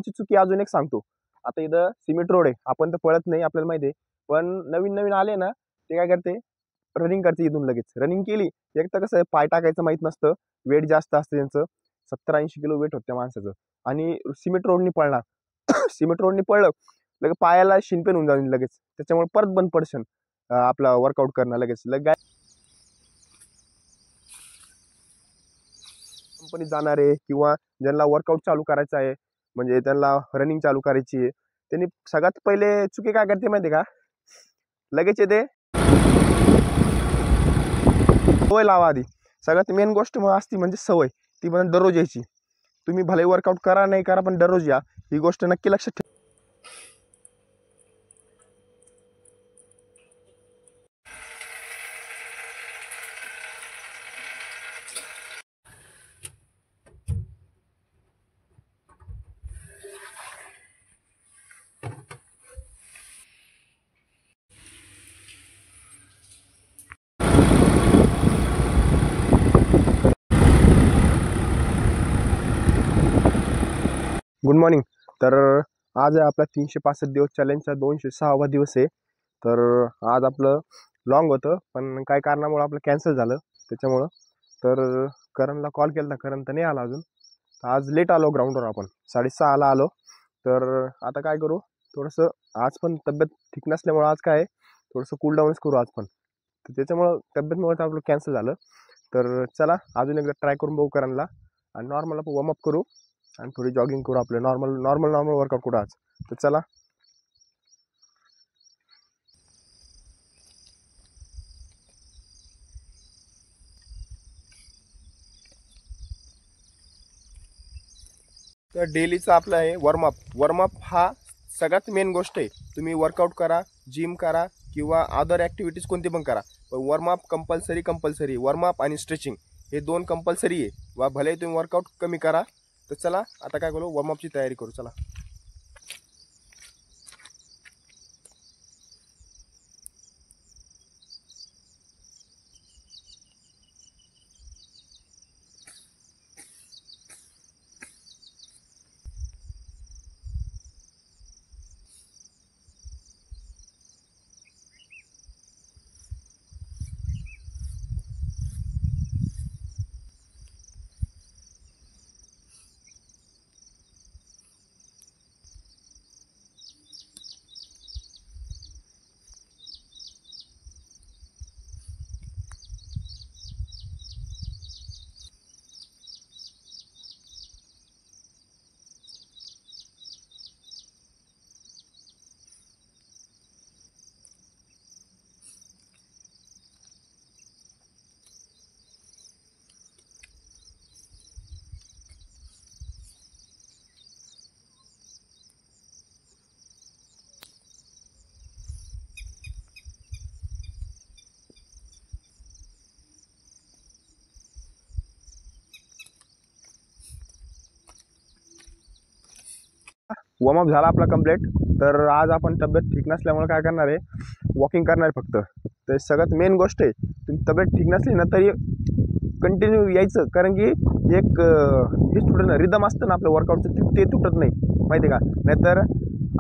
ची चुकी अजून एक सांगतो. आता इथं सिमेंट रोड आहे, आपण तर पळत नाही आपल्याला माहिती आहे. पण नवीन नवीन आले ना, ते काय करते, रनिंग करते इथून लगेच. रनिंग केली एक तर कसं पाय टाकायचं माहित नसतं, वेट जास्त असतं त्यांचं, 70-80 किलो वेट होतं त्या माणसाचं. आणि सिमेंट रोडनी पळणार सिमेंट रोडनी पळलं लगेच पायाला शिनपेन होऊन जाईल लगेच, त्याच्यामुळे परत बंद पडशन आपला वर्कआउट करणं लगेच कंपनीत जाणार आहे किंवा ज्यांना वर्कआउट चालू करायचं आहे, म्हणजे त्यांना रनिंग चालू करायची आहे, त्यांनी सगळ्यात पहिले चुकी काय करते माहिती का, लगेच येते सवय लावा आधी. सगळ्यात मेन गोष्ट मग असती म्हणजे सवय, ती म्हणजे दररोज यायची. तुम्ही भले वर्कआउट करा नाही करा पण दररोज या, ही गोष्ट नक्की लक्षात ठेवा. Good morning. तर आज आहे आपला 365 दिवस चॅलेंजचा 206वा दिवस आहे. तर आज आपलं लॉंग होतं पण काही कारणामुळे आपलं कॅन्सल झालं त्याच्यामुळं. तर करणला कॉल केला, करण तर नाही आला अजून. आज लेट आलो ग्राउंडवर, आपण 6:30ला आलो. तर आता काय करू, थोडंसं आज पण तब्येत ठीक नसल्यामुळं आज काय थोडंसं कूलडाऊनच करू आज पण. तर त्याच्यामुळं तब्येतमुळे आपलं कॅन्सल झालं. तर चला अजून एकदा ट्राय करून बघू करणला, आणि नॉर्मल आपण वॉर्मअप करू आणि थोडी जॉगिंग करू, आपलं नॉर्मल वर्कआउट करू आज. तर चला. तर डेलीचा आपला आहे वॉर्मअप. वॉर्मअप हा सगळ्यात मेन गोष्ट आहे. तुम्ही वर्कआउट करा, जिम करा किंवा अदर ॲक्टिव्हिटीज कोणती पण करा, पण वॉर्मअप कंपल्सरी. वॉर्मअप आणि स्ट्रेचिंग हे 2 कंपल्सरी आहे. वा भले तुम्ही वर्कआउट कमी करा. तर चला आता काय करू, वॉर्मअपची तयारी करू. चला. वॉर्मअप झाला आपला कंप्लीट. तर आज आपण तब्येत ठीक नसल्यामुळे काय करणार आहे, वॉकिंग करणार आहे फक्त. तर सगळ्यात मेन गोष्ट आहे, तुम्ही तब्येत ठीक नसली ना तरी कंटिन्यू यायचं, कारण की एक हे तुटत नाही, रिदम असतं ना आपलं वर्कआउटचं, ते तुटत नाही माहिती आहे का. नाहीतर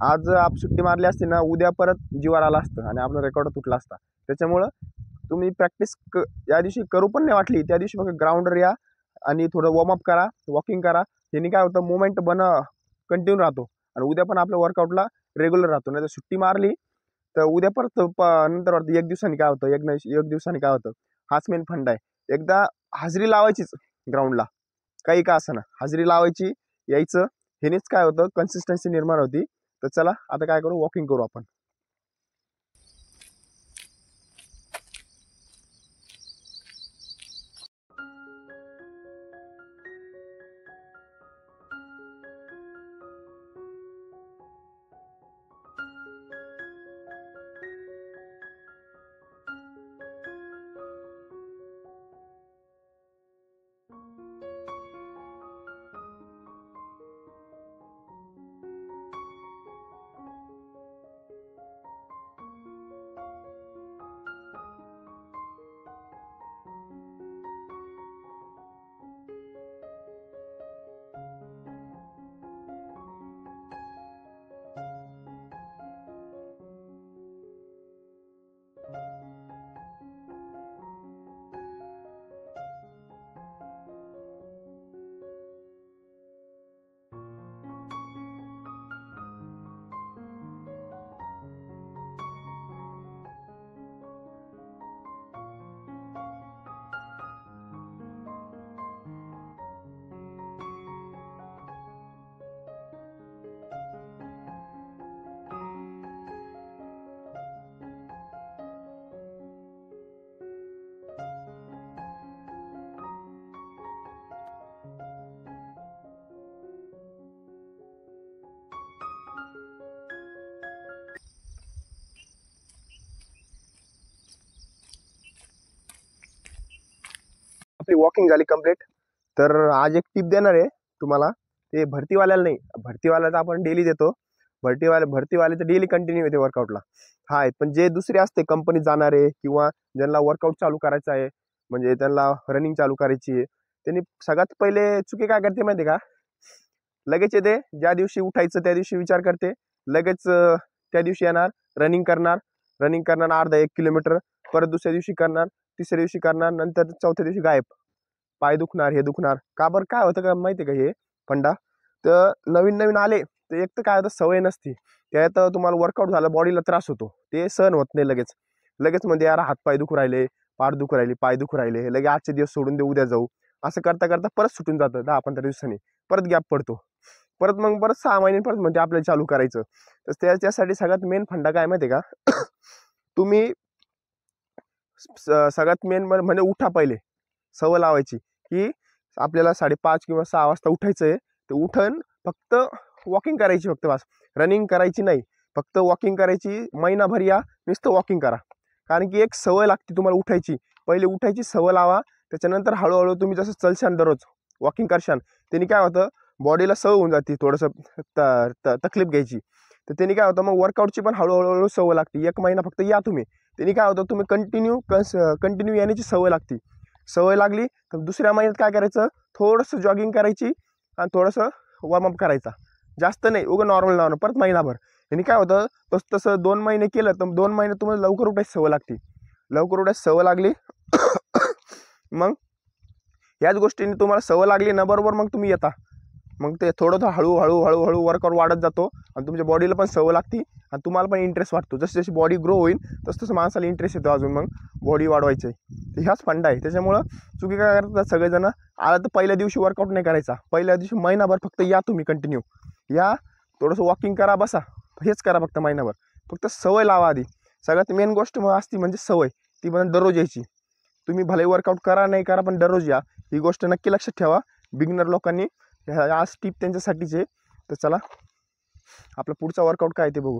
आज आप सुट्टी मारली असती ना, उद्या परत जीवावर आला असतं आणि आपला रेकॉर्ड तुटला असता. त्याच्यामुळं तुम्ही प्रॅक्टिस या दिवशी करू पण नाही वाटली, त्या दिवशी फक्त ग्राउंडवर या आणि थोडं वॉर्मअप करा, वॉकिंग करा. त्यांनी काय होतं, मुवमेंट कंटिन्यू राहतो आणि उद्या पण आपल्या वर्कआउटला रेग्युलर राहतो. नाही तर सुट्टी मारली तर उद्या परत नंतर वाटतं एक दिवसांनी काय होतं, एक दिवसांनी काय होतं. हाच मेन फंड आहे. एकदा हाजरी लावायचीच ग्राउंडला, काही का असं ना, हाजरी लावायची, यायचं. ह्यानेच काय होतं, कन्सिस्टन्सी निर्माण होती. तर चला आता काय करू, वॉकिंग करू आपण. आपली वॉकिंग झाली कंप्लीट. तर आज एक टिप देणार आहे तुम्हाला. ते भरतीवाल्याला नाही, भरतीवाल्याला आपण डेली देतो. भरतीवाले तर डेली कंटिन्यू येते वर्कआउटला. हा, पण जे दुसरे असते कंपनीत जाणारे किंवा ज्यांना वर्कआउट चालू करायचं आहे, म्हणजे त्यांना रनिंग चालू करायची आहे, त्यांनी सगळ्यात पहिले चुकी काय करते माहिती का? लगेच येते, ज्या दिवशी उठायचं त्या दिवशी विचार करते, लगेच त्या दिवशी येणार, रनिंग करणार अर्धा 1 किलोमीटर, परत दुसऱ्या दिवशी करणार, तिसऱ्या दिवशी करणार, नंतर चौथ्या दिवशी गायब. पाय दुखणार, हे दुखणार का बरं? काय होतं का माहिती आहे का? हे फंडा तर नवीन नवीन आले तर एक तर काय होतं, सवय नसती, त्यात तुम्हाला वर्कआउट झालं, बॉडीला त्रास होतो, ते सहन होत नाही. लगेच लगेच म्हणजे यार हात पाय दुखू राहिले, पाठ दुखू राहिली, पाय दुखू राहिले, लगे आजचे दिवस सोडून दे, उद्या जाऊ, असं करता करता परत सुटून जातं. 10-15 दिवसांनी परत गॅप पडतो. परत 6 महिने परत म्हणजे आपल्याला चालू करायचं. तर त्यासाठी सगळ्यात मेन फंडा काय माहिती आहे का? तुम्ही सगळ्यात मेन म्हणजे उठा पहिले. सवय लावायची की आपल्याला 5:30 किंवा 6 वाजता उठायचं आहे. तर उठून फक्त वॉकिंग करायची, फक्त बस. रनिंग करायची नाही, फक्त वॉकिंग करायची. महिनाभर या, नुसतं वॉकिंग करा. कारण की एक सवय लागते तुम्हाला उठायची. पहिले उठायची सवय लावा, त्याच्यानंतर हळूहळू तुम्ही जसं चलशान, दररोज वॉकिंग करशान, त्यांनी काय होतं, बॉडीला सवय होऊन जाते थोडंसं तकलीफ घ्यायची. तर त्यांनी काय होतं, मग वर्कआउटची पण हळूहळू सवय लागते. 1 महिना फक्त या तुम्ही, त्यांनी काय होतं, तुम्ही कंटिन्यू येण्याची सवय लागते. सवय लागली तर दुसऱ्या महिन्यात काय करायचं, थोडंसं जॉगिंग करायची आणि थोडंसं वॉर्मअप करायचा. जास्त नाही, उगं नॉर्मल परत महिनाभर. यांनी काय होतं, तसं 2 महिने केलं तर 2 महिने तुम्हाला लवकर उठायची सवय लागते. लवकर उठायची सवय लागली मग याच गोष्टीने तुम्हाला सवय लागली ना, बरोबर मग तुम्ही येता. मग ते थोडं हळूहळू वर्कआउट वाढत जातो आणि तुमच्या बॉडीला पण सवय लागते आणि तुम्हाला पण इंटरेस्ट वाटतो. जशी जशी बॉडी ग्रो होईल तसं माणसाला इंटरेस्ट येतो अजून मग बॉडी वाढवायची. तर ह्याच फंडा आहे. त्याच्यामुळं चुकी काय करतात सगळेजण, आला तर पहिल्या दिवशी वर्कआउट नाही करायचा. पहिल्या दिवशी महिनाभर फक्त या तुम्ही कंटिन्यू या, थोडंसं वॉकिंग करा, बसा, हेच करा फक्त महिनाभर. फक्त सवय लावा आधी. सगळ्यात मेन गोष्ट असती म्हणजे सवय. ती पण दररोज यायची. तुम्ही भले वर्कआउट करा नाही करा, पण दररोज या. ही गोष्ट नक्की लक्षात ठेवा. बिगिनर लोकांनी आज टिप त्यांच्यासाठीच आहे. तर चला आपला पुढचा वर्कआउट काय ते बघू.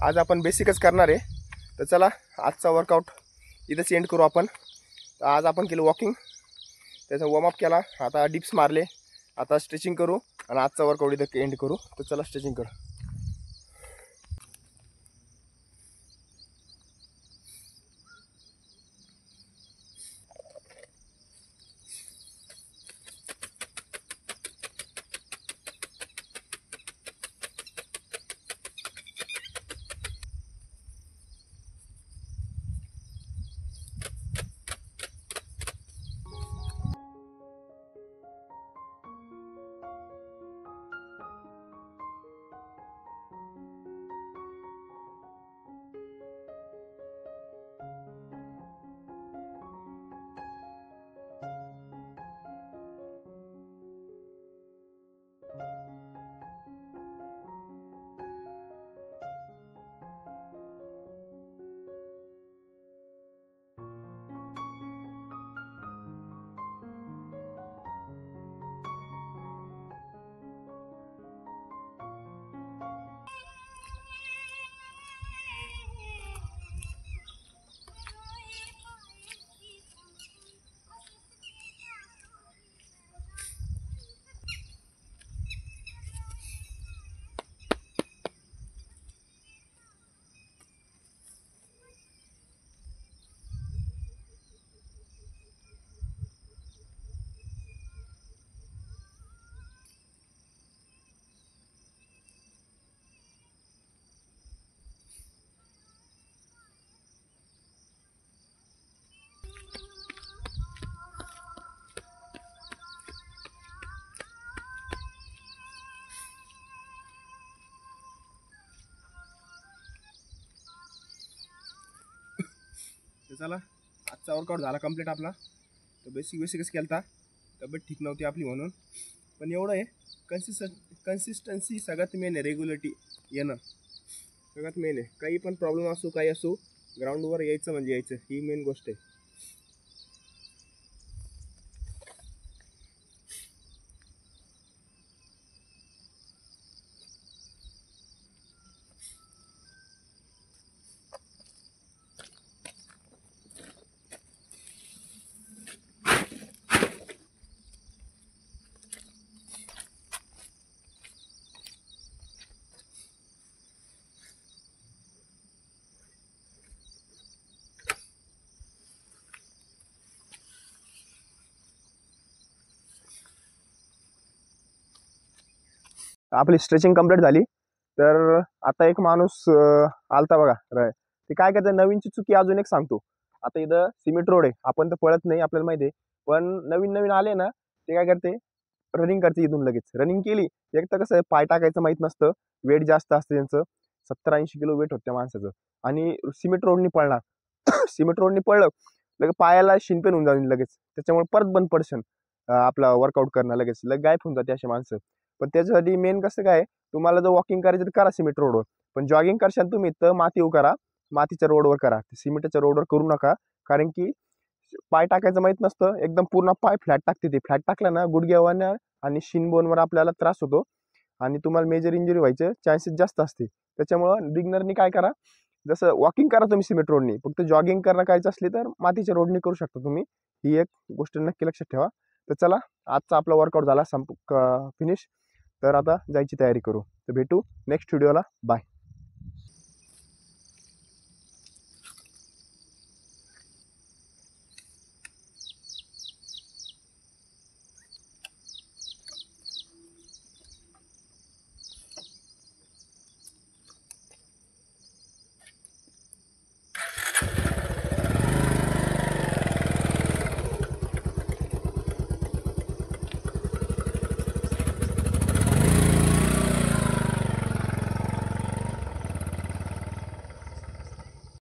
आज आपण बेसिकच करणार आहे. तर चला आजचा वर्कआउट इथंच एंड करू आपण. आज आपण केलं वॉकिंग, त्याचा वॉर्मअप केला, आता डिप्स मारले, आता स्ट्रेचिंग करू आणि आजचा वर्कआउट इथं एंड करू. तर चला स्ट्रेचिंग करू. चला आजचा वर्कआउट झाला कंप्लीट आपला. तर बेसिकच केला होता, तब्येत ठीक नव्हती आपली म्हणून. पण एवढं आहे, कन्सिस्टन्सी सगळ्यात मेन आहे. रेग्युलरिटी येणं सगळ्यात मेन आहे. काही पण प्रॉब्लेम असो काही असो, ग्राउंडवर यायचं म्हणजे यायचं, ही मेन गोष्ट आहे. आपली स्ट्रेचिंग कंप्लीट झाली. तर आता एक माणूस आलता बघा, ते काय करते, नवीनची चुकी अजून एक सांगतो. आता इथं सिमेंट रोड आहे, आपण तर पळत नाही, आपल्याला माहिती आहे. पण नवीन नवीन आले ना, ते काय करते, रनिंग करते इथून लगेच. रनिंग केली एक तर कसं आहे, पाय टाकायचं माहीत नसतं, वेट जास्त असतं त्यांचं, 70-80 किलो वेट होतं त्या माणसाचं. आणि सिमेंट रोडनी पळणार सिमेंट रोडनी पळलं लगेच पायाला शिनपेन होऊन जाईल लगेच, त्याच्यामुळे परत बंद पडशन आपला वर्कआउट करणं, लगेच गायब होऊन जाते असे माणसं. पण त्याच्यासाठी मेन कसं काय, तुम्हाला जर वॉकिंग करायचं तर करा सिमेंट रोडवर, पण जॉगिंग करशाल तुम्ही तर मातीवर करा, मातीच्या रोडवर करा, सिमेंटच्या रोडवर करू नका. कारण की पाय टाकायचं माहित नसतं, एकदम पूर्ण पाय फ्लॅट टाकते. ते फ्लॅट टाकलं ना गुडघ्यावर आणि शिनबोनवर आपल्याला त्रास होतो आणि तुम्हाला मेजर इंजुरी व्हायचे चान्सेस जास्त असते. त्याच्यामुळं बिगनरनी काय करा, जसं वॉकिंग करा तुम्ही सिमेंट रोडनी, फक्त जॉगिंग करणं करायचं असली तर मातीच्या रोडनी करू शकता तुम्ही. ही एक गोष्ट नक्की लक्षात ठेवा. तर चला, आजचा आपला वर्कआउट झाला फिनिश. तर आता जायची तयारी करू. तर भेटू नेक्स्ट व्हिडिओला. बाय.